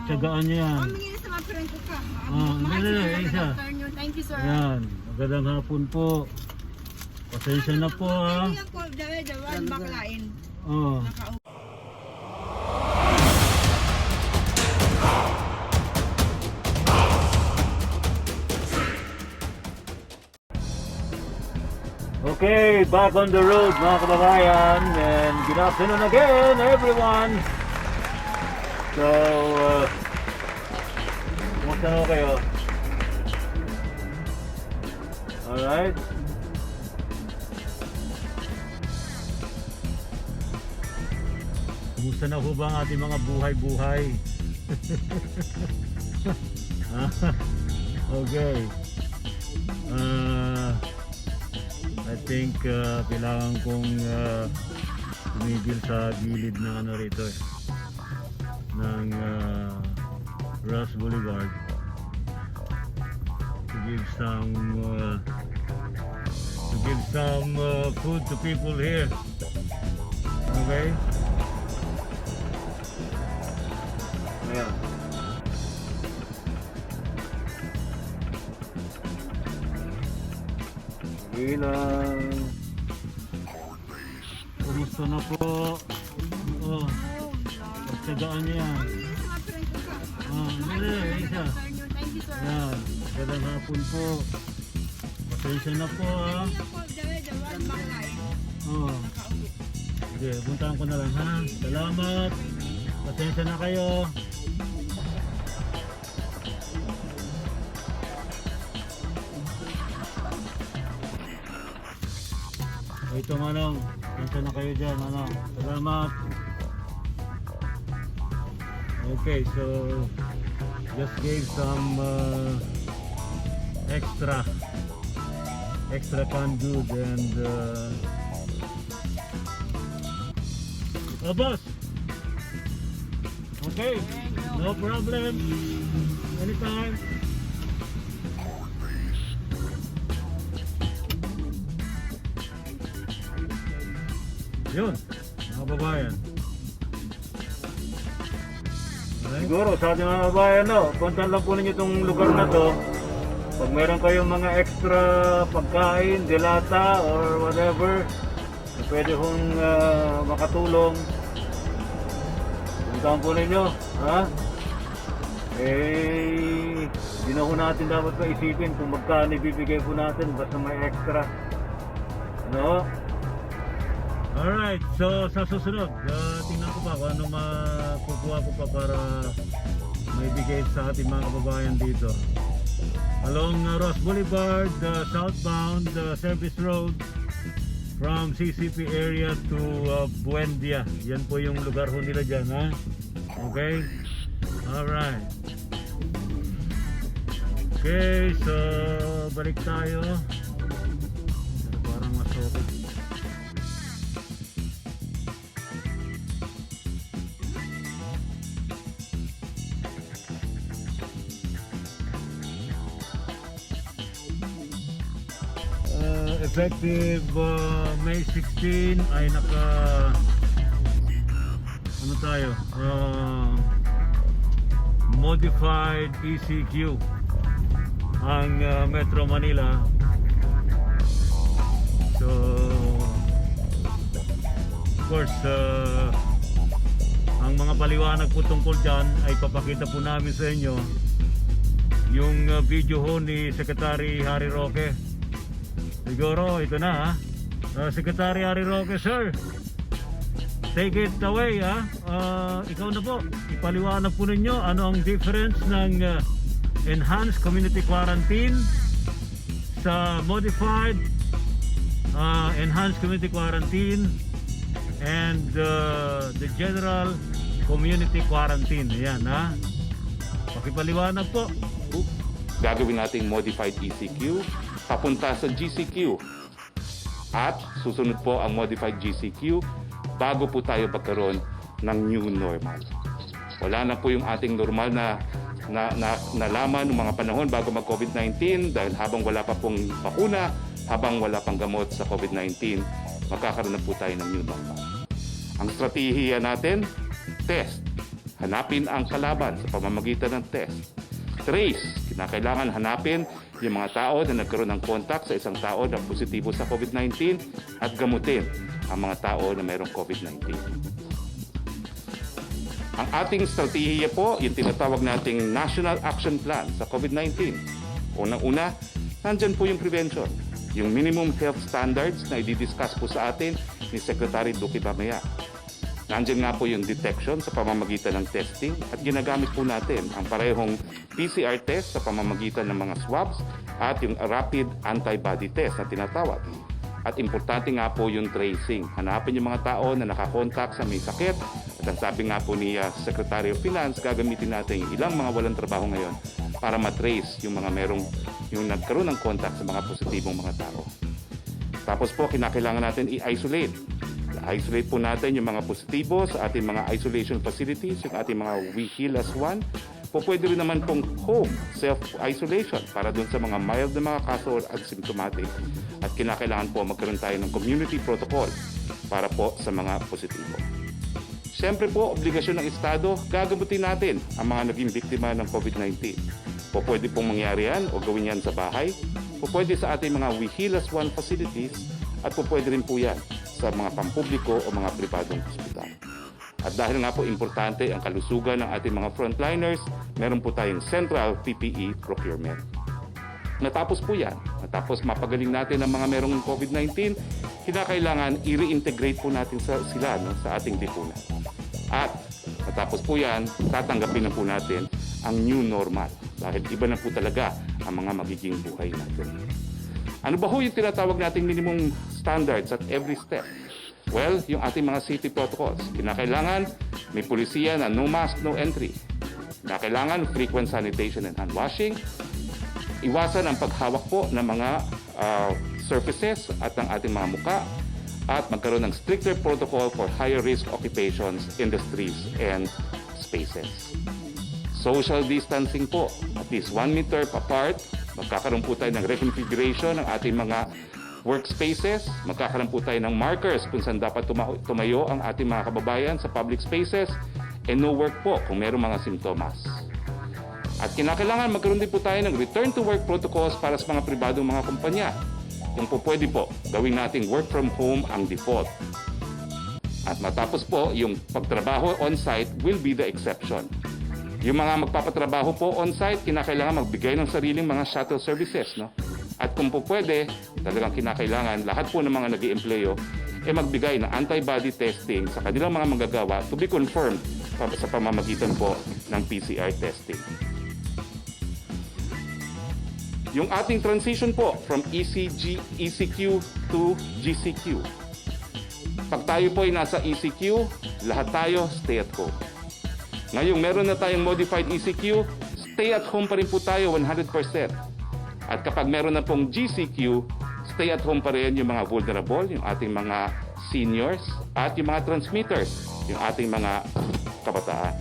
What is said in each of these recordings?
Pagtsagaan niyo yan. Mamingin sa mga friend ko ka. Isa. Thank you, sir. Yan. Magandang hapon po. Pasensya na po ha. Hindi ako dawan baklain. Oh. Okay, back on the road mga kababayan, and good afternoon again everyone. So, kumusta na kayo? Alright. Kumusta na ho ba ang ating mga buhay-buhay? Okay. I think kailangan kong tumigil sa gilid ng ano rito ng Ross Boulevard to give some food to people here. Okay? Ayan. Bilang kumusta na po? Oh, pagtsagaan niyo yan. Isa. Thank you, sir. Yan, magandang hapon po. Pasensya na po ha. Hindi ako dawan baklain. Oh. Sige, puntahan ko na lang ha. Salamat. Pasensya na kayo. Ito manong, pasensya na kayo dyan manong. Salamat. Okay, so just gave some extra canned goods and boss. Okay, no problem. Anytime. Yun, mga babayan. Siguro sa ating mga babayan, no, puntahan lang po ninyo itong lugar na to. Pag meron kayong mga extra pagkain, delata or whatever na pwede kong makatulong, puntahan po ninyo, ha? Eh, di na po natin dapat pa isipin kung magkano ibibigay po natin basta may extra, no? Alright, so sa susunod, tingnan ko pa kung ano makukuha ko pa para maibigay sa ating mga kababayan dito. Along Ross Boulevard, southbound service road from CCP area to Buendia. Yan po yung lugar ho nila dyan, ha? Okay? Alright. Okay, so balik tayo. Parang masokot. Effective May 16 ay naka ano tayo, modified ECQ ang Metro Manila. So of course ang mga paliwanag po tungkol dyan ay papakita po namin sa inyo yung video ho ni Secretary Harry Roque. Siguro ito na ha. Secretary Harry Roque, sir, take it away ha. Ikaw na po, ipaliwanag po ninyo ano ang difference ng enhanced community quarantine sa modified enhanced community quarantine and the general community quarantine. Ayan ha, pakipaliwanag po. Gagawin nating modified ECQ papunta sa GCQ at susunod po ang modified GCQ bago po tayo pagkaroon ng new normal. Wala na po yung ating normal na nalaman ng mga panahon bago mag-COVID-19 dahil habang wala pa pong bakuna, habang wala pang gamot sa COVID-19, magkakaroon na po tayo ng new normal. Ang strategiya natin, test, hanapin ang kalaban sa pamamagitan ng test. Trace, kinakailangan hanapin yung mga tao na nagkaroon ng contact sa isang tao na positibo sa COVID-19 at gamutin ang mga tao na mayroong COVID-19. Ang ating strategiya po, yung tinatawag nating National Action Plan sa COVID-19. Unang-una, nandyan po yung prevention. Yung minimum health standards na i-discuss po sa atin ni Secretary Duque mamaya. Nandiyan nga po yung detection sa pamamagitan ng testing at ginagamit po natin ang parehong PCR test sa pamamagitan ng mga swabs at yung rapid antibody test na tinatawag. At importante nga po yung tracing. Hanapin yung mga tao na nakakontak sa may sakit. At ang sabi nga po ni Secretary of Finance, gagamitin natin yung ilang mga walang trabaho ngayon para matrace yung mga yung nagkaroon ng contact sa mga positibong mga tao. Tapos po, kinakailangan natin i-isolate. I-isolate po natin yung mga positibo sa ating mga isolation facilities, yung ating mga We Heal as One. Po pwede rin naman pong home self-isolation para dun sa mga mild na mga kaso at symptomatic. At kinakailangan po magkaroon tayo ng community protocol para po sa mga positibo. Siyempre po, obligasyon ng Estado, gagamutin natin ang mga naging biktima ng COVID-19. Po pwede pong mangyari yan o gawin yan sa bahay. Po pwede sa ating mga We Heal as One facilities at po pwede rin po yan sa mga pampubliko o mga pribadong ospital. At dahil nga po importante ang kalusugan ng ating mga frontliners, meron po tayong central PPE procurement. Natapos po yan, natapos mapagaling natin ang mga merong COVID-19, kinakailangan i-reintegrate po natin sila sa ating lipunan. At natapos po yan, tatanggapin na po natin ang new normal. Dahil iba na po talaga ang mga magiging buhay natin. Ano ba ho yung tinatawag nating minimum standards at every step? Well, yung ating mga safety protocols. Kinakailangan may pulisiya na no mask, no entry. Kinakailangan frequent sanitation and hand washing. Iwasan ang paghawak po ng mga surfaces at ng ating mga muka. At magkaroon ng stricter protocol for higher risk occupations, industries, and spaces. Social distancing po, at least 1 meter apart. Magkakaroon po tayo ng reconfiguration ng ating mga workspaces. Magkakaroon po tayo ng markers kung saan dapat tumayo ang ating mga kababayan sa public spaces. And no work po kung mayroong mga simptomas. At kinakailangan magkaroon din po tayo ng return to work protocols para sa mga pribadong mga kumpanya. Kung po pwede po, gawin nating work from home ang default. At matapos po, yung pagtrabaho on-site will be the exception. Yung mga magpapatrabaho po on-site, kinakailangan magbigay ng sariling mga shuttle services. No? At kung po pwede, talagang kinakailangan lahat po ng mga nag-iempleyo magbigay ng antibody testing sa kanilang mga manggagawa to be confirmed sa pamamagitan po ng PCR testing. Yung ating transition po from ECQ to GCQ. Pag tayo po ay nasa ECQ, lahat tayo stay at home. Ngayong meron na tayong modified ECQ, stay at home pa rin po tayo 100%. At kapag meron na pong GCQ, stay at home pa rin yung mga vulnerable, yung ating mga seniors, at yung mga transmitters, yung ating mga kabataan.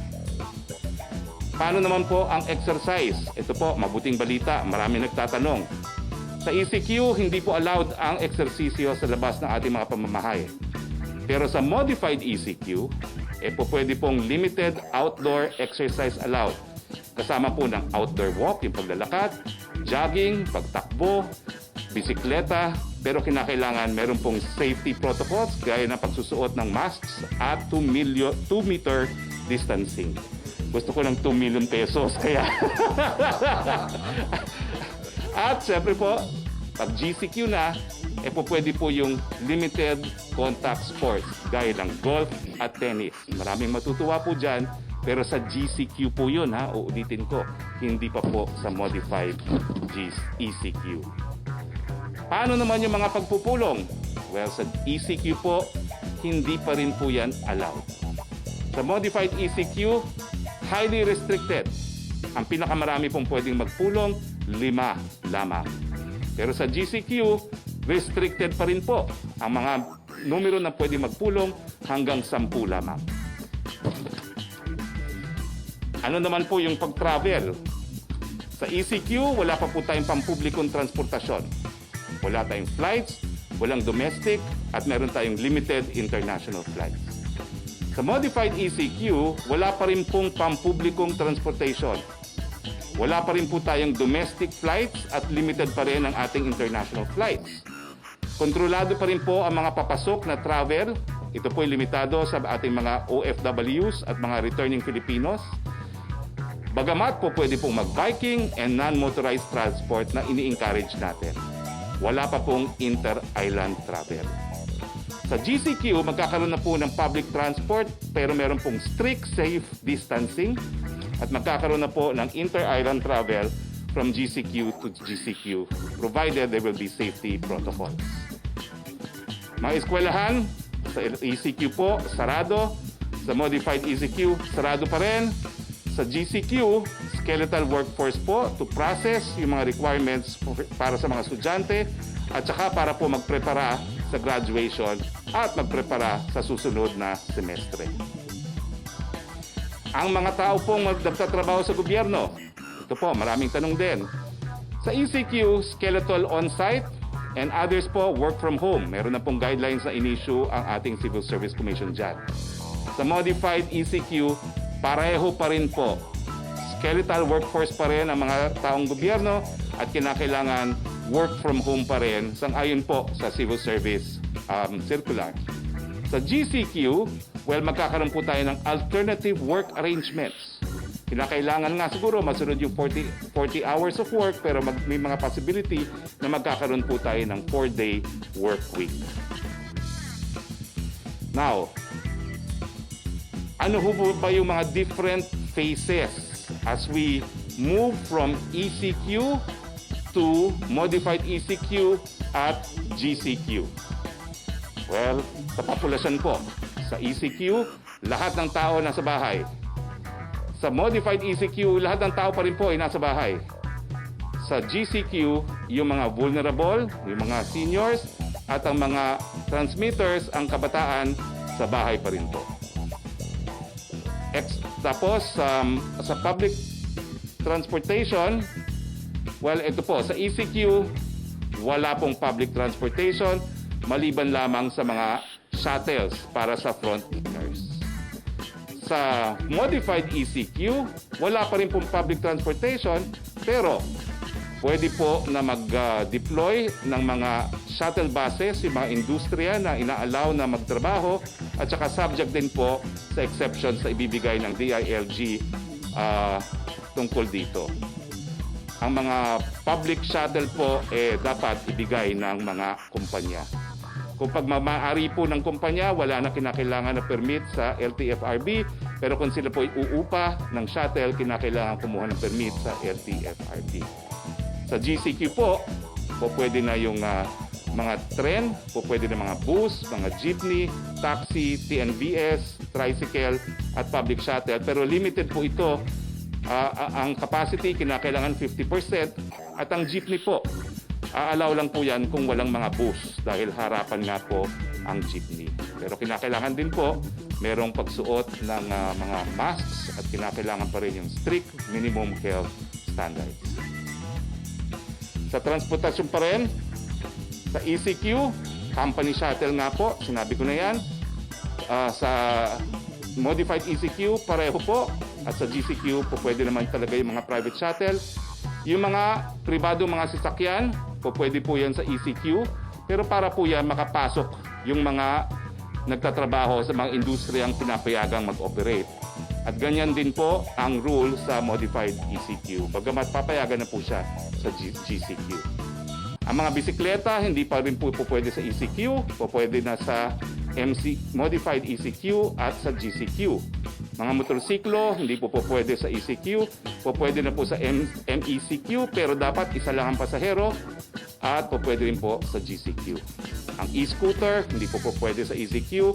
Paano naman po ang exercise? Ito po, mabuting balita, marami nagtatanong. Sa ECQ, hindi po allowed ang eksersisyo sa labas ng ating mga pamamahay. Pero sa modified ECQ, po pwede pong limited outdoor exercise allowed. Kasama po ng outdoor walk, yung paglalakad, jogging, pagtakbo, bisikleta, pero kinakailangan meron pong safety protocols gaya ng pagsusuot ng masks at 2 meter distancing. Gusto ko ng 2 million pesos, kaya... At syempre po, pag GCQ na, po pwede po yung limited contact sports gaya ng golf at tennis. Maraming matutuwa po dyan, pero sa GCQ po yun, ha? Uulitin ko, hindi pa po sa modified ECQ. Paano naman yung mga pagpupulong? Well, sa ECQ po, hindi pa rin po yan allowed. Sa modified ECQ, highly restricted. Ang pinakamarami pong pwedeng magpulong, 5 lamang. Pero sa GCQ, restricted pa rin po ang mga numero na pwede magpulong hanggang 10 lamang. Ano naman po yung pag-travel? Sa ECQ, wala pa po tayong pampublikong transportasyon. Wala tayong flights, walang domestic, at meron tayong limited international flights. Sa modified ECQ, wala pa rin pong pampublikong transportation. Wala pa rin po tayong domestic flights at limited pa rin ang ating international flights. Kontrolado pa rin po ang mga papasok na travel. Ito po ay limitado sa ating mga OFWs at mga returning Filipinos. Bagamat po pwede pong mag-biking and non-motorized transport na ini-encourage natin. Wala pa pong inter-island travel. Sa GCQ, magkakaroon na po ng public transport pero meron pong strict safe distancing at magkakaroon na po ng inter-island travel from GCQ to GCQ provided there will be safety protocols. Mga eskwelahan, sa ECQ po, sarado. Sa modified ECQ, sarado pa rin. Sa GCQ, skeletal workforce po to process yung mga requirements para sa mga estudyante at saka para po magprepara sa graduation at magprepara sa susunod na semestre. Ang mga tao pong magtatrabaho sa gobyerno, ito po, maraming tanong din. Sa ECQ, skeletal on-site and others po, work from home. Meron na pong guidelines na in-issue ang ating Civil Service Commission dyan. Sa modified ECQ, pareho pa rin po. Skeletal workforce pa rin ang mga taong gobyerno at kinakailangan work from home pa rin sang-ayon po sa Civil Service Circular. Sa GCQ, well, magkakaroon po tayo ng alternative work arrangements. Kinakailangan nga siguro masunod yung 40 hours of work pero may mga possibility na magkakaroon po tayo ng 4-day work week. Now, ano ho ba yung mga different phases as we move from ECQ to modified ECQ at GCQ? Well, sa populasyon po, sa ECQ, lahat ng tao nasa bahay. Sa modified ECQ, lahat ng tao pa rin po ay nasa bahay. Sa GCQ, yung mga vulnerable, yung mga seniors, at ang mga transmitters, ang kabataan, sa bahay pa rin po. Tapos, sa public transportation, well, ito po, sa ECQ, wala pong public transportation, maliban lamang sa mga shuttles para sa frontliners. Sa modified ECQ, wala pa rin pong public transportation, pero pwede po na mag-deploy ng mga shuttle buses, yung mga industriya na ina-allow na magtrabaho, at saka subject din po sa exceptions na ibibigay ng DILG tungkol dito. Ang mga public shuttle po dapat ibigay ng mga kumpanya. Kung pagmamaari po ng kumpanya, wala na kinakailangan na permit sa LTFRB, pero kung sila po uupa ng shuttle, kinakailangan kumuha ng permit sa LTFRB. Sa GCQ po pwede na yung mga tren, pwede na mga bus, mga jeepney, taxi, TNVS, tricycle, at public shuttle. Pero limited po ito. Ang capacity, kinakailangan 50%, at ang jeepney po, allow lang po yan kung walang mga bus dahil harapan nga po ang jeepney. Pero kinakailangan din po merong pagsuot ng mga masks at kinakailangan pa rin yung strict minimum health standards. Sa transportasyon pa rin, sa ECQ, company shuttle nga po, sinabi ko na yan. Sa modified ECQ, pareho po. At sa GCQ, pwede naman talaga yung mga private shuttle. Yung mga pribado, mga sasakyan, pwede po yan sa ECQ. Pero para po yan makapasok yung mga nagtatrabaho sa mga industriyang pinapayagang mag-operate. At ganyan din po ang rule sa modified ECQ. Bagamat papayagan na po siya sa GCQ. Ang mga bisikleta, hindi pa rin po pwede sa ECQ. Pwede na sa modified ECQ at sa GCQ. Mga motorsiklo, hindi po pwede sa ECQ. Pwede na po sa MECQ, pero dapat isa lang ang pasahero. At pwede rin po sa GCQ. Ang e-scooter, hindi po pwede sa ECQ.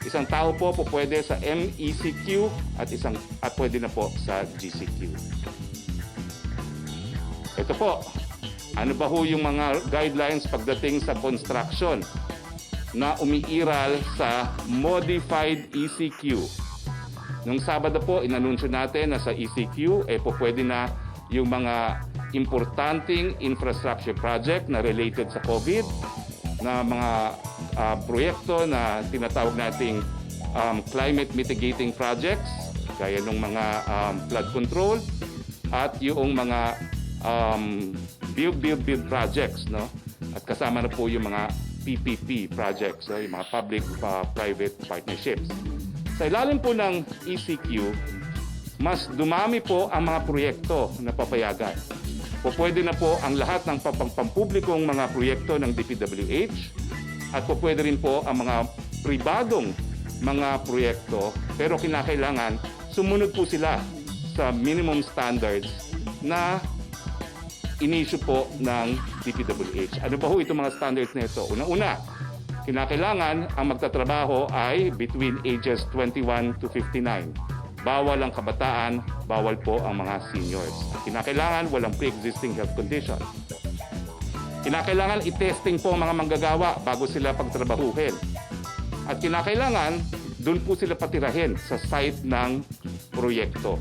Isang tao po pwede sa MECQ at pwede na po sa GCQ. Ito po, ano ba ho yung mga guidelines pagdating sa construction na umiiral sa modified ECQ? Nung Sabado po, inanunsyo natin na sa ECQ, pwede na yung mga importanteng infrastructure project na related sa COVID, na mga proyekto na tinatawag nating climate mitigating projects, gaya ng mga flood control, at yung mga build projects, no? At kasama na po yung mga PPP projects, so yung mga public-private partnerships. Sa ilalim po ng ECQ, mas dumami po ang mga proyekto na papayagan. Pwede na po ang lahat ng pampublikong mga proyekto ng DPWH at pwede rin po ang mga pribadong mga proyekto, pero kinakailangan sumunod po sila sa minimum standards na in-issue po ng DPWH. Ano ba ho itong mga standards na ito? Una-una, kinakailangan ang magtatrabaho ay between ages 21 to 59. Bawal ang kabataan, bawal po ang mga seniors. Kinakailangan walang pre-existing health condition. Kinakailangan i-testing po ang mga manggagawa bago sila pagtrabahuhin. At kinakailangan doon po sila patirahin sa site ng proyekto.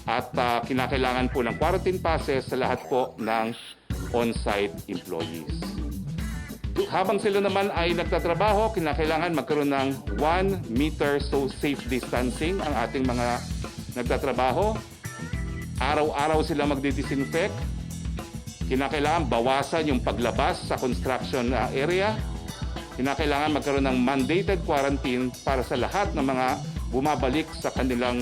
At kinakailangan po ng quarantine passes sa lahat po ng on-site employees. Habang sila naman ay nagtatrabaho, kinakailangan magkaroon ng 1 meter safe distancing ang ating mga nagtatrabaho. Araw-araw sila magdi-disinfect. Kinakailangan bawasan yung paglabas sa construction area. Kinakailangan magkaroon ng mandated quarantine para sa lahat ng mga bumabalik sa kanilang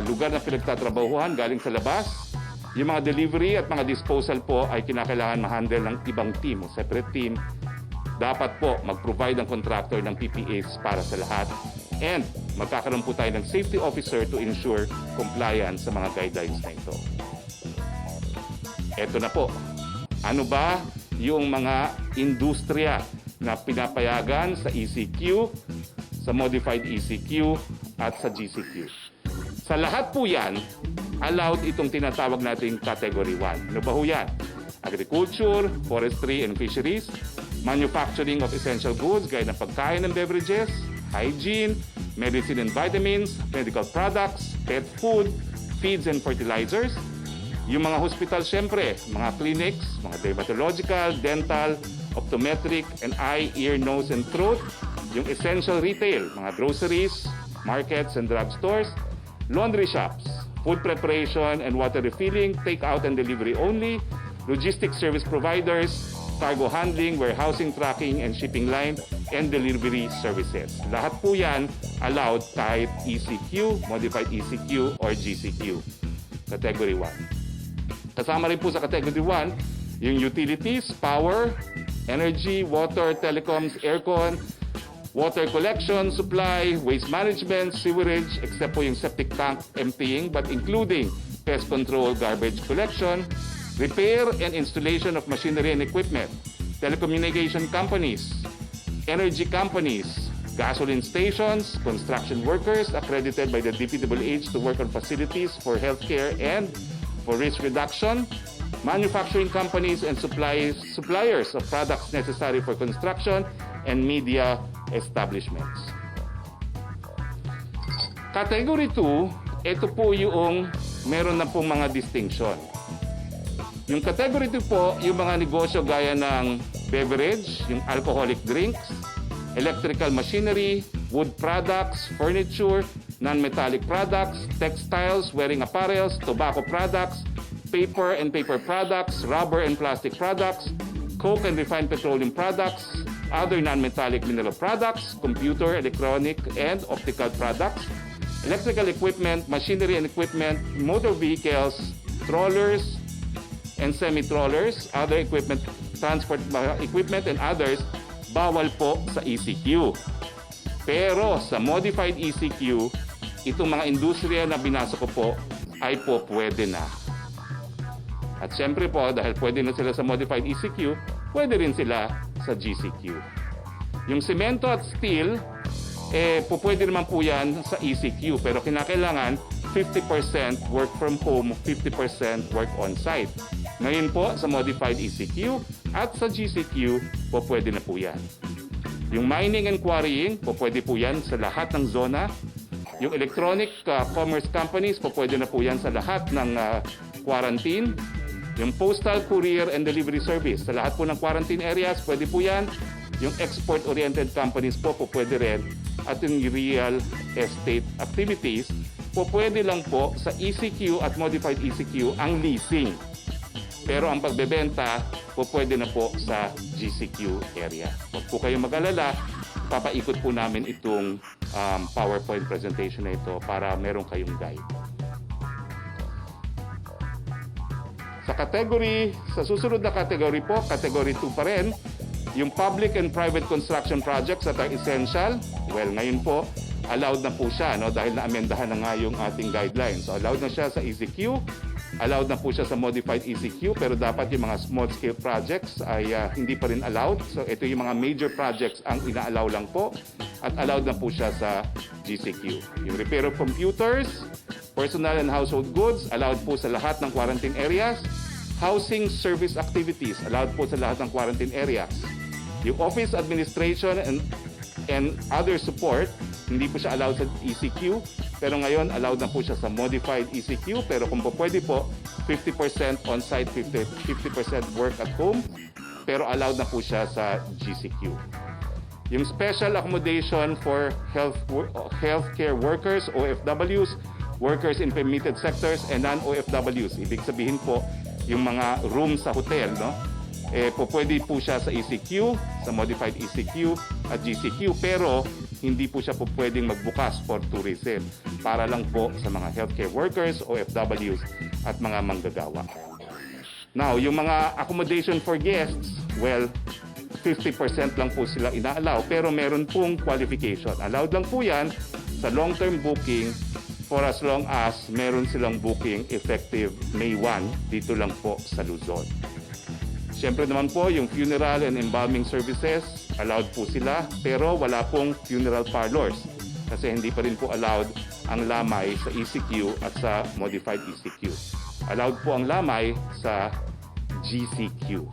lugar na pinagtatrabahuhan galing sa labas. Yung mga delivery at mga disposal po ay kinakailangan ma-handle ng ibang team, separate team. Dapat po mag-provide ang contractor ng PPAs para sa lahat. And magkakaroon po tayo ng safety officer to ensure compliance sa mga guidelines na ito. Ito na po. Ano ba yung mga industriya na pinapayagan sa ECQ, sa modified ECQ at sa GCQ? Sa lahat po yan, allowed itong tinatawag nating Category 1. Ano ba ho yan? Agriculture, forestry and fisheries, manufacturing of essential goods gaya ng pagkain and beverages, hygiene, medicine and vitamins, medical products, pet food, feeds and fertilizers. Yung mga hospital, syempre, mga clinics, mga dermatological, dental, optometric, and eye, ear, nose, and throat. Yung essential retail, mga groceries, markets and drugstores, laundry shops, food preparation and water refilling, take-out and delivery only, logistics service providers, cargo handling, warehousing, tracking, and shipping line, and delivery services. Lahat po yan allowed kahit ECQ, modified ECQ, or GCQ. Category 1. Kasama rin po sa Category 1, yung utilities, power, energy, water, telecoms, aircon, water collection, supply, waste management, sewerage, except po yung septic tank emptying, but including pest control, garbage collection, repair and installation of machinery and equipment, telecommunication companies, energy companies, gasoline stations, construction workers accredited by the DPWH to work on facilities for healthcare and for risk reduction, manufacturing companies and suppliers of products necessary for construction, and media establishments. Category 2, ito po yung meron na pong mga distinction. Yung Category 2 po, yung mga negosyo gaya ng beverage, yung alcoholic drinks, electrical machinery, wood products, furniture, non-metallic products, textiles, wearing apparels, tobacco products, paper and paper products, rubber and plastic products, coke and refined petroleum products, other non-metallic mineral products, computer, electronic, and optical products, electrical equipment, machinery and equipment, motor vehicles, trollers and semi-trollers, other equipment, transport equipment, and others, bawal po sa ECQ. Pero sa modified ECQ, itong mga industriya na binasa ko po ay po pwede na. At syempre po, dahil pwede na sila sa modified ECQ, pwede rin sila sa GCQ. Yung semento at steel, pwede naman po yan sa ECQ, pero kinakailangan 50% work from home, 50% work on-site. Ngayon po, sa modified ECQ at sa GCQ, pwede na po yan. Yung mining and quarrying, pwede po yan sa lahat ng zona. Yung electronic commerce companies, pwede na po yan sa lahat ng quarantine. Yung postal, courier, and delivery service, sa lahat po ng quarantine areas, pwede po yan. Yung export-oriented companies po pwede rin. at yung real estate activities, po pwede lang po sa ECQ at modified ECQ ang leasing. Pero ang pagbebenta po pwede na po sa GCQ area. Huwag po kayong mag-alala, papaikot po namin itong PowerPoint presentation na ito para meron kayong guide. Sa susunod na category po, category 2 pa rin, yung public and private construction projects that are essential. Well, ngayon po, allowed na po siya, no? Dahil na-amendahan na nga yung ating guidelines. So, allowed na siya sa ECQ, allowed na po siya sa modified ECQ, pero dapat yung mga small-scale projects ay hindi pa rin allowed. So, ito yung mga major projects ang ina-allow lang po, at allowed na po siya sa GCQ. Yung repair of computers, personal and household goods, allowed po sa lahat ng quarantine areas. Housing service activities, allowed po sa lahat ng quarantine areas. Yung office administration and other support, hindi po siya allowed sa ECQ, pero ngayon allowed na po siya sa modified ECQ, pero kung po pwede po, 50% on-site, 50% work at home, pero allowed na po siya sa GCQ. Yung special accommodation for healthcare workers, OFWs, workers in permitted sectors, and non-OFWs. Ibig sabihin po, yung mga room sa hotel, no? Po pwede po siya sa ECQ, sa modified ECQ at GCQ, pero hindi po siya po pwedeng magbukas for tourism para lang po sa mga healthcare workers, OFWs at mga manggagawa. Now, yung mga accommodation for guests, well, 50% lang po sila ina-allow, pero meron pong qualification. Allowed lang po yan sa long-term booking for as long as meron silang booking effective May 1 dito lang po sa Luzon. Siyempre naman po, yung funeral and embalming services, allowed po sila, pero wala pong funeral parlors kasi hindi pa rin po allowed ang lamay sa ECQ at sa modified ECQ. Allowed po ang lamay sa GCQ.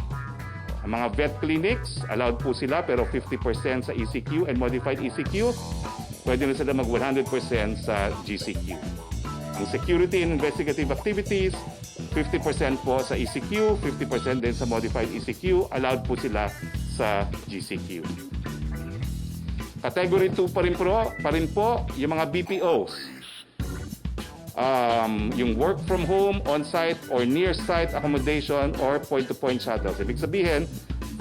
Ang mga vet clinics, allowed po sila pero 50% sa ECQ and modified ECQ. Pwede na sila mag 100% sa GCQ. Ang security and investigative activities, 50% po sa ECQ, 50% din sa modified ECQ, allowed po sila sa GCQ. Category 2 pa rin po yung mga BPOs. Yung work from home, on-site or near-site accommodation or point-to-point shuttles. Ibig sabihin,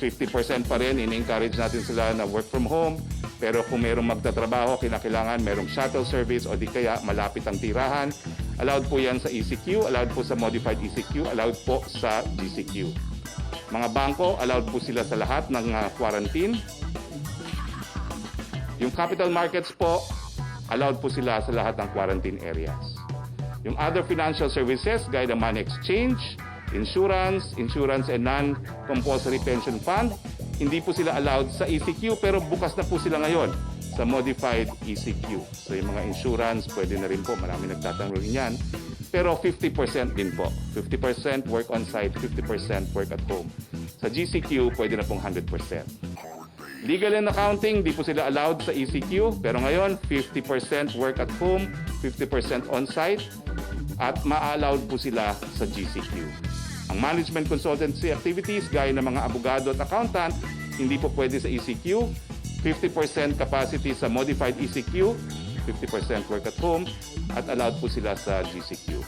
50% pa rin, in-encourage natin sila na work from home. Pero kung mayroong magtatrabaho, kinakailangan mayroong shuttle service o di kaya malapit ang tirahan. Allowed po yan sa ECQ, allowed po sa modified ECQ, allowed po sa GCQ. Mga bangko, allowed po sila sa lahat ng quarantine. Yung capital markets po, allowed po sila sa lahat ng quarantine areas. Yung other financial services, gaya ng money exchange, insurance and non-compulsory pension fund, hindi po sila allowed sa ECQ pero bukas na po sila ngayon sa modified ECQ. So yung mga insurance, pwede na rin po, marami nagtatanong rin yan. Pero 50% din po. 50% work on-site, 50% work at home. Sa GCQ, pwede na pong 100%. Legal and accounting, di po sila allowed sa ECQ. Pero ngayon, 50% work at home, 50% on-site, at ma-allowed po sila sa GCQ. Ang management consultancy activities, gaya ng mga abogado at accountant, hindi po pwede sa ECQ. 50% capacity sa modified ECQ, 50% work at home, at allowed po sila sa GCQ.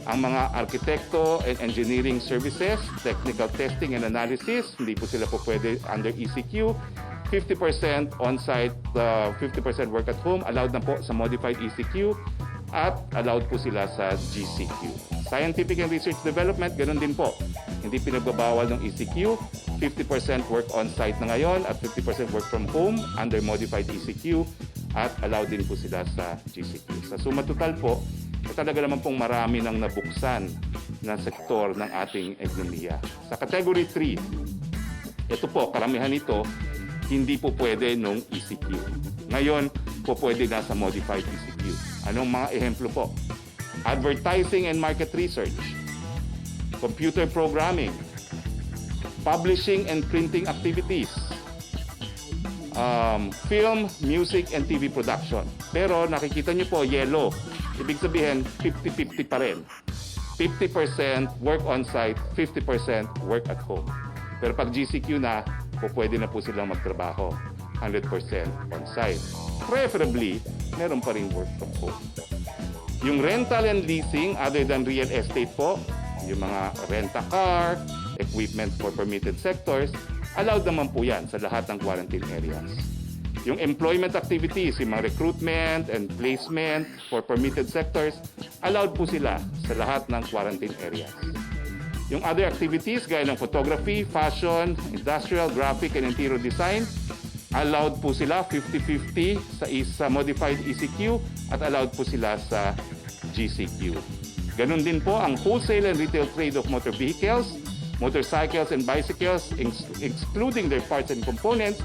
Ang mga arkitekto and engineering services, technical testing and analysis, hindi po sila po pwede under ECQ. 50% on-site, 50% work at home, allowed na po sa modified ECQ, at allowed po sila sa GCQ. Scientific and research development, ganun din po. Hindi pinagbabawal ng ECQ. 50% work on-site na ngayon at 50% work from home under modified ECQ, at allowed din po sila sa GCQ. Sa suma total po, talaga naman pong marami nang nabuksan na sektor ng ating ekonomiya. Sa category 3, ito po, karamihan nito, hindi po pwede nung ECQ. Ngayon, po pwede na sa modified ECQ. Anong mga ehemplo po? Advertising and market research, computer programming, publishing and printing activities, film, music, and TV production. Pero nakikita nyo po, yellow. Ibig sabihin, 50-50 pa rin. 50% work on-site, 50% work at home. Pero pag GCQ na, po pwede na po silang magtrabaho. 100% on-site. preferably, meron pa rin work from home. Yung rental and leasing, other than real estate po, yung mga rent-a-car, equipment for permitted sectors, allowed naman po yan sa lahat ng quarantine areas. Yung employment activities, yung mga recruitment and placement for permitted sectors, allowed po sila sa lahat ng quarantine areas. Yung other activities gaya ng photography, fashion, industrial, graphic, and interior design, allowed po sila 50-50 sa modified ECQ at allowed po sila sa GCQ. Ganun din po ang wholesale and retail trade of motor vehicles, motorcycles and bicycles, excluding their parts and components.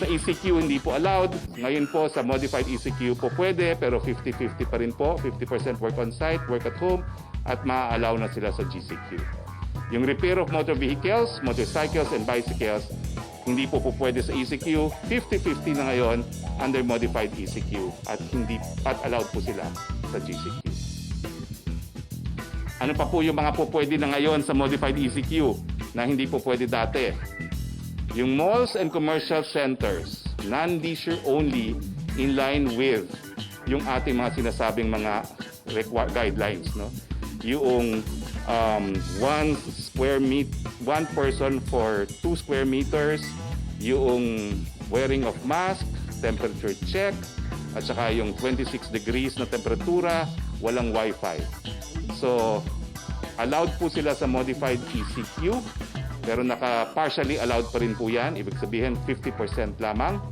Sa ECQ hindi po allowed. Ngayon po sa modified ECQ po pwede, pero 50-50 pa rin po. 50% work on site, work at home, at ma-allow na sila sa GCQ. Yung repair of motor vehicles, motorcycles and bicycles, hindi po pwede sa ECQ. 50-50 na ngayon under modified ECQ at allowed po sila sa GCQ. Ano pa po yung mga po pwede na ngayon sa modified ECQ na hindi po pwede dati? Yung malls and commercial centers, non-leisure only, in line with yung ating mga sinasabing mga guidelines, no? Yung 1 person for 2 square meters, yung wearing of mask, temperature check, at saka yung 26 degrees na temperatura, walang wifi. So, allowed po sila sa modified ECQ, pero partially allowed pa rin po yan. Ibig sabihin, 50% lamang.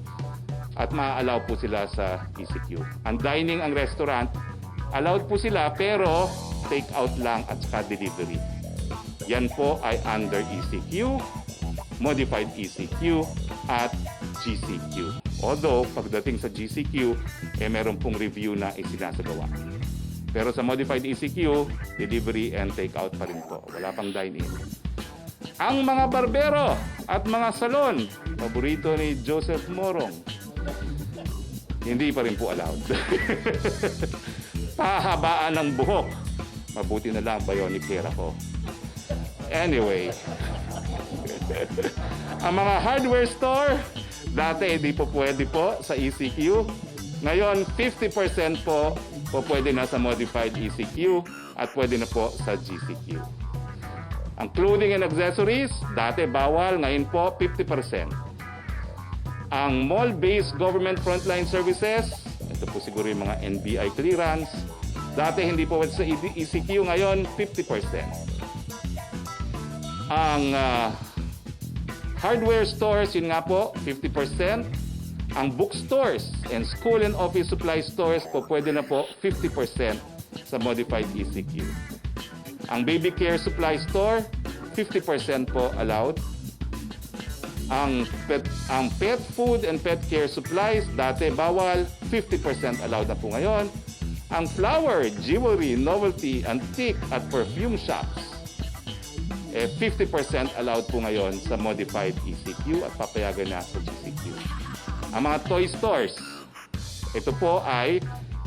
At ma-allow po sila sa ECQ. Ang dining, ang restaurant, allowed po sila, pero take out lang at saka delivery. Yan po ay under ECQ, modified ECQ, at GCQ. Although, pagdating sa GCQ, meron pong review na isinasagawa. Pero sa modified ECQ, delivery and take out pa rin po. Wala pang dine-in. Ang mga barbero at mga salon, paborito ni Joseph Morong, hindi pa rin po allowed. Pahabaan ng buhok. Mabuti na lang bionic hair ako. Anyway, ang mga hardware store, dati hindi po pwede po sa ECQ. Ngayon, 50% po pwede na sa modified ECQ at pwede na po sa GCQ. Ang clothing and accessories, dati bawal, ngayon po 50%. Ang mall-based government frontline services, ito po siguro yung mga NBI clearance, dati hindi po sa ECQ, ngayon 50%. Ang hardware stores, yun nga po, 50%. Ang bookstores and school and office supply stores po pwede na po 50% sa modified ECQ. Ang baby care supply store, 50% po allowed. Ang pet food and pet care supplies, dati bawal, 50% allowed na po ngayon. Ang flower, jewelry, novelty, antique at perfume shops, 50% allowed po ngayon sa modified ECQ at papayagan na sa GCQ. Ang mga toy stores, ito po ay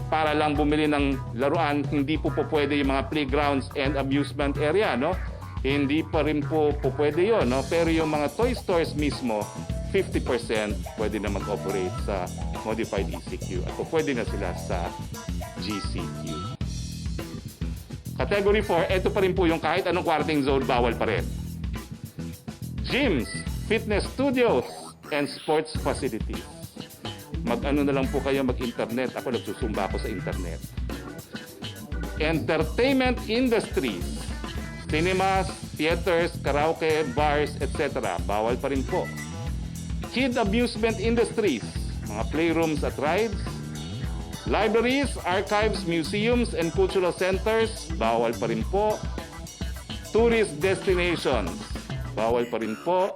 para lang bumili ng laruan, hindi po pwede yung mga playgrounds and amusement area, no? Hindi pa rin po pwede yun, no? Pero yung mga toy stores mismo, 50% pwede na mag-operate sa modified ECQ at pwede na sila sa GCQ. Category 4, ito pa rin po yung kahit anong quarantine zone, bawal pa rin. Gyms, fitness studios, and sports facilities. Mag-ano na lang po kayo, mag-internet. Ako nagsusumba ako sa internet. Entertainment industries, cinemas, theaters, karaoke, bars, etc. Bawal pa rin po. Kid amusement industries, mga playrooms at rides. Libraries, archives, museums, and cultural centers, bawal pa rin po. Tourist destinations, bawal pa rin po.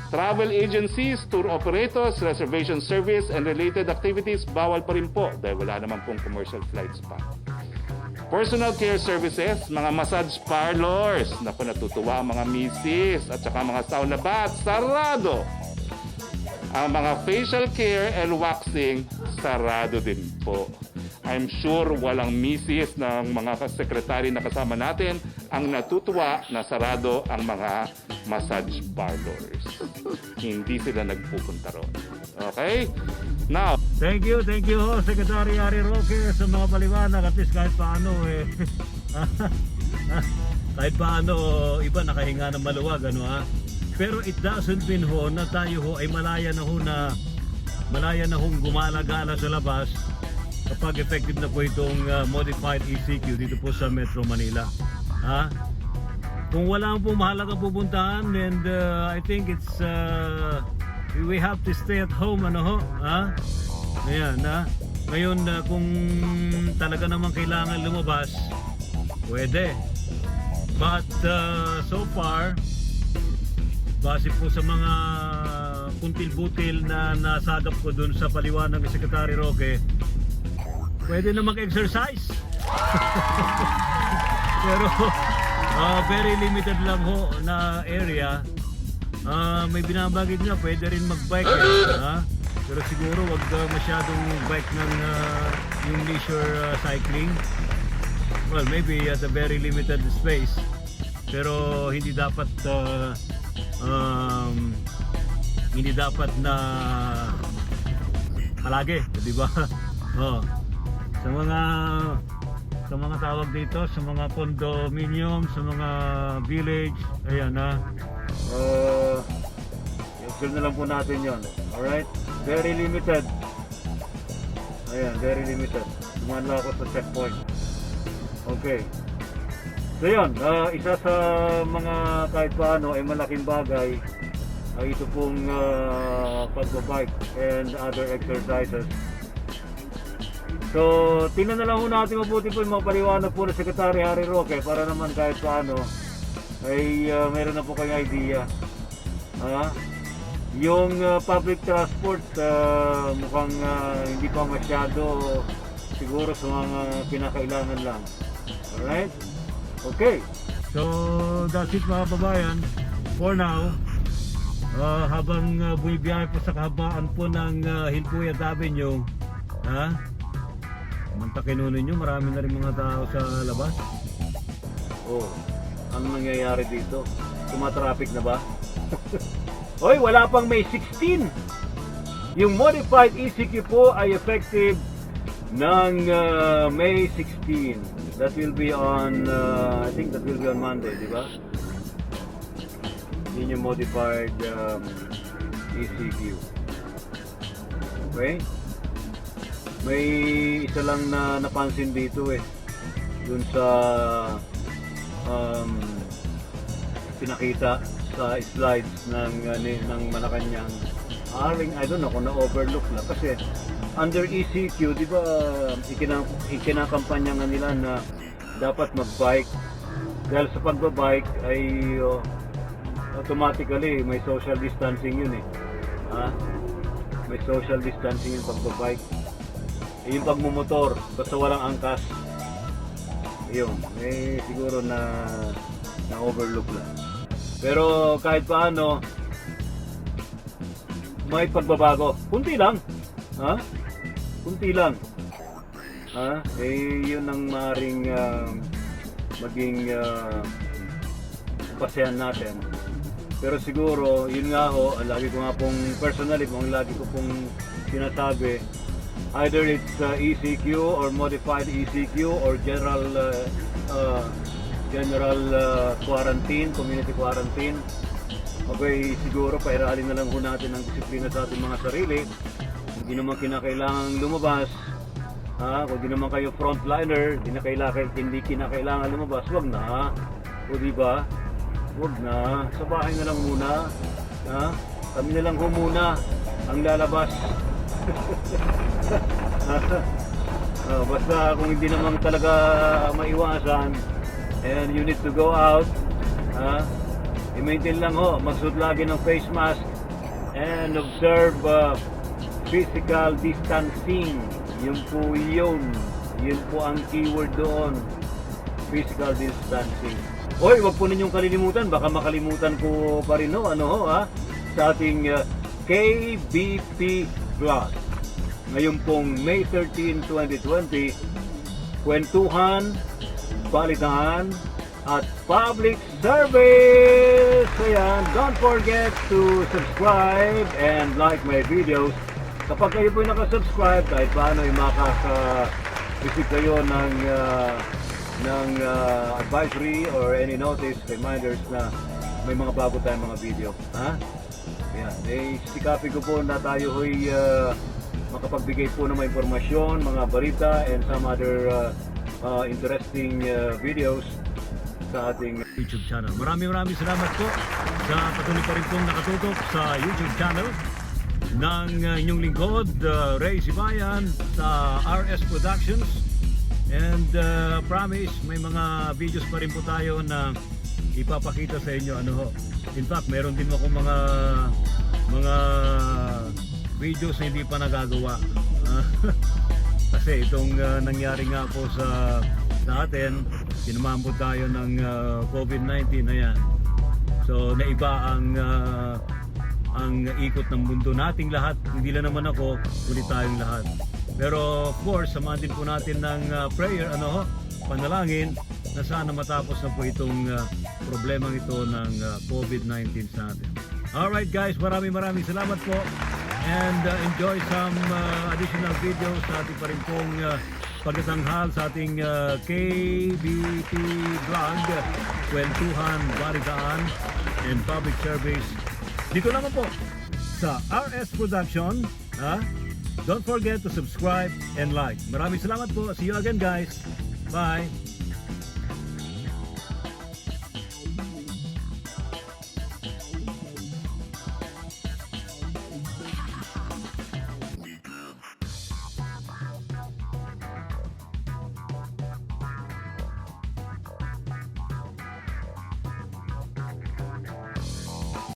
Travel agencies, tour operators, reservation service, and related activities, bawal pa rin po dahil wala naman pong commercial flights pa. Personal care services, mga massage parlors, naku natutuwa ang mga misis at saka mga sauna bath, sarado. Ang mga facial care and waxing, sarado din po. I'm sure walang misis ng mga sekretary na kasama natin ang natutuwa na sarado ang mga massage parlors. Hindi sila nagpupunta ron. Okay? Now, Thank you ho, Secretary Harry Roque sa mga paliwanag. At least kahit paano kahit paano iba nakahinga ng maluwag, ano ha. Pero it doesn't mean ho na tayo ho ay malaya na hong gumala-gala sa labas kapag effective na po itong modified ECQ dito po sa Metro Manila. Ha? Kung wala po mahalagang pupuntahan, and I think it's we have to stay at home, ano ho, ha? Ayan, ha? Ngayon, kung talaga naman kailangan lumabas, pwede. But so far, base po sa mga kuntil-butil na nasagap ko dun sa paliwanag ni Secretary Roque, pwede na mag-exercise. Pero very limited lang ho na area. May binabagid nga, pwede rin mag-bike ha? Pero siguro wag masyadong bike ng yung leisure cycling. Well, maybe at a very limited space. Pero hindi dapat na palagi, di ba? Sa mga tawag dito, sa mga condominium, sa mga village, ayan na. I-observe na lang po natin yon. Alright? Very limited. Ayan, very limited. Tumala ako sa checkpoint. Okay. So yun, isa sa mga kahit paano ay malaking bagay ay ito pong pagbabike and other exercises. So, tingnan na lang po natin mabuti po yung mga paliwanag po ng Secretary Harry Roque para naman kahit paano ay meron na po kayong idea. Yung public transport mukhang hindi pa masyado, siguro sa mga kinakailangan lang. Alright? Okay. So, that's it mga babayan. For now, habang bumibiyahe po sa kahabaan po ng Hilpuyat Avenue, mantakinunin nyo, marami na rin mga tao sa labas. Ano nangyayari dito? Tumatraffic na ba? Hoy, wala pang May 16. Yung modified ECQ po ay effective ng May 16. That will be on I think that will be on Monday, di ba? Yun yung modified ECQ. Okay? May isa lang na napansin dito dun sa pinakita sa slides ng Malacanang. I don't know kung na-overlook na kasi under ECQ, di ba, ikinakampanya nga nila na dapat mag-bike dahil sa pagbabike ay automatically may social distancing yun may social distancing yung pagbabike. Yung pagmumotor basta walang angkas, yun siguro na overlook lang. Pero kahit paano may pagbabago, kunti lang kunti lang yun ang maring maging pasehan natin. Pero siguro yun nga ho, lagi ko nga pong personally, lagi ko pong sinasabi, either it's ECQ or modified ECQ or general quarantine, community quarantine. Okay, siguro pairalin na lang po natin ang disiplina sa ating mga sarili. Hindi naman kinakailangan lumabas, kung di naman kayo frontliner, hindi kinakailangan lumabas, wag na, o diba? Wag na, sa bahay na lang muna, kami na lang ho muna ang lalabas. Basta kung hindi naman talaga maiwasan and you need to go out, i-maintain lang ho, magsuot lagi ng face mask and observe physical distancing. Yun po ang keyword doon, physical distancing. Hoy, wag po ninyong kalilimutan, baka makalimutan ko pa rin sa ating KBP vlog. Ngayon pong May 13, 2020, Kwentuhan, Balitaan, at Public Service! Ayan, don't forget to subscribe and like my videos Kapag kayo po nakasubscribe, kahit paano ay makaka-receive kayo ng advisory or any notice, reminders na may mga bago tayong mga video. Ha? Yan. Sikapin ko po na tayo ay makapagbigay po ng mga impormasyon, mga balita, and some other interesting videos sa ating YouTube channel. Maraming salamat po sa patuloy pa rin pong nakatutok sa YouTube channel ng inyong lingkod, Ray Sibayan sa RS Productions. And promise, may mga videos pa rin po tayo na ipapakita sa inyo. In fact, meron din ako mga videos na hindi pa nagagawa. Kasi itong nangyari nga po sa atin, tinamaan po tayo ng COVID-19 na yan. So naiba ang ikot ng mundo nating lahat, hindi lang naman ako, kundi tayong lahat. Pero of course, samahan din po natin ng prayer, panalangin na sana matapos na po itong problemang ito ng COVID-19 sa atin. Alright guys, maraming salamat po, and enjoy some additional videos sa ating pa rin pong pagtatanghal sa ating KBP vlog, Kwentuhan, Balitaan, and Public Service. Dito naman po sa RS Production. Don't forget to subscribe and like. Maraming salamat po. See you again guys. Bye.